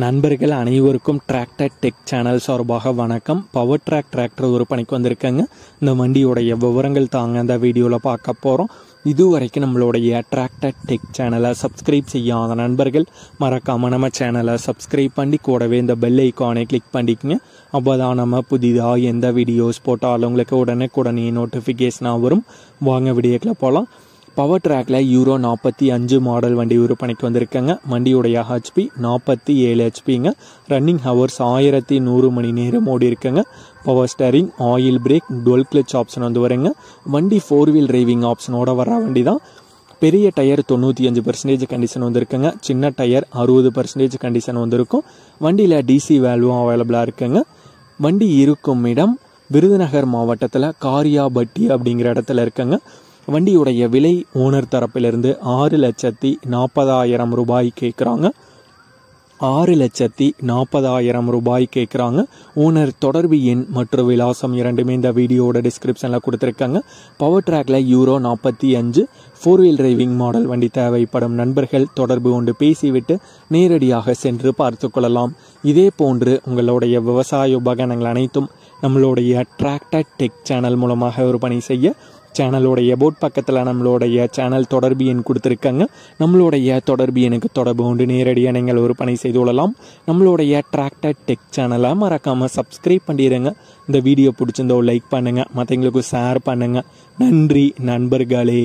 நண்பர்கள் அனைவருக்கும் tractor tech channel சார்பாக வணக்கம். பவர் ட்ராக் டிராக்டர் ஒரு பணிக்கு வந்திருக்கேங்க. இந்த வண்டியோடைய விவரங்கள் தாங்க இந்த வீடியோவில் பார்க்க போகிறோம். இதுவரைக்கும் நம்மளுடைய டிராக்டர் டெக் சேனலை சப்ஸ்கிரைப் செய்யாத நண்பர்கள் மறக்காமல் நம்ம சேனலை சப்ஸ்கிரைப் பண்ணி கூடவே இந்த பெல் ஐக்கானை கிளிக் பண்ணிக்கங்க. அப்போ தான் நம்ம புதிதாக எந்த வீடியோஸ் போட்டாலும் உங்களுக்கு உடனே நோட்டிஃபிகேஷனாக வரும். வாங்க வீடியோக்கில் போகலாம். பவர் ட்ராக்ல யூரோ 45 மாடல் வண்டி விற்பனைக்கு வந்திருக்கங்க. வண்டியுடைய ஹெச்பி 47 ஹெச்பிங்க. ரன்னிங் ஹவர்ஸ் 1100 மணி நேரம் ஓடி இருக்குங்க. Power steering, oil break, twelve clutch option வந்து வருங்க. வண்டி 4 வீல் டிரைவிங் ஆப்ஷனோட வர வண்டி தான். பெரிய டயர் 95% கண்டிஷன் வந்துருக்குங்க. சின்ன டயர் 60% கண்டிஷன் வந்திருக்கும். வண்டியில் டிசி வேல்வும் அவைலபிளாக இருக்குங்க. வண்டி இருக்கும் இடம் விருதுநகர் மாவட்டத்தில் காரியாபட்டி அப்படிங்கிற இடத்துல இருக்குங்க. வண்டியுடைய விலை ஓனர் தரப்பிலிருந்து 6,40,000 ரூபாய் கேட்குறாங்க. 6,40,000 ரூபாய் கேட்குறாங்க. ஓனர் தொடர்பு எண் மற்றும் விலாசம் இரண்டுமே இந்த வீடியோட டிஸ்கிரிப்ஷனில் கொடுத்துருக்காங்க. பவர் ட்ராக்ல யூரோ 45 4 வீல் டிரைவிங் மாடல் வண்டி தேவைப்படும் நண்பர்கள் தொடர்பு கொண்டு பேசிவிட்டு நேரடியாக சென்று பார்த்து கொள்ளலாம். இதே போன்று உங்களுடைய விவசாய உபகரணங்கள் அனைத்தும் நம்மளுடைய டிராக்டர் டெக் சேனல் மூலமாக விற்பனை செய்ய சேனலோடைய போட் பக்கத்தில் நம்மளுடைய சேனல் தொடர்பு எண் கொடுத்துருக்காங்க. நம்மளுடைய தொடர்பு எனக்கு தொடர்பு கொண்டு நேரடியாக நீங்கள் விற்பனை செய்து கொள்ளலாம். நம்மளுடைய டிராக்டர் டெக் சேனலை மறக்காமல் சப்ஸ்கிரைப் பண்ணிடுங்க. இந்த வீடியோ பிடிச்சிருந்தோ லைக் பண்ணுங்கள், மற்றவங்களுக்கு ஷேர் பண்ணுங்கள். நன்றி நண்பர்களே.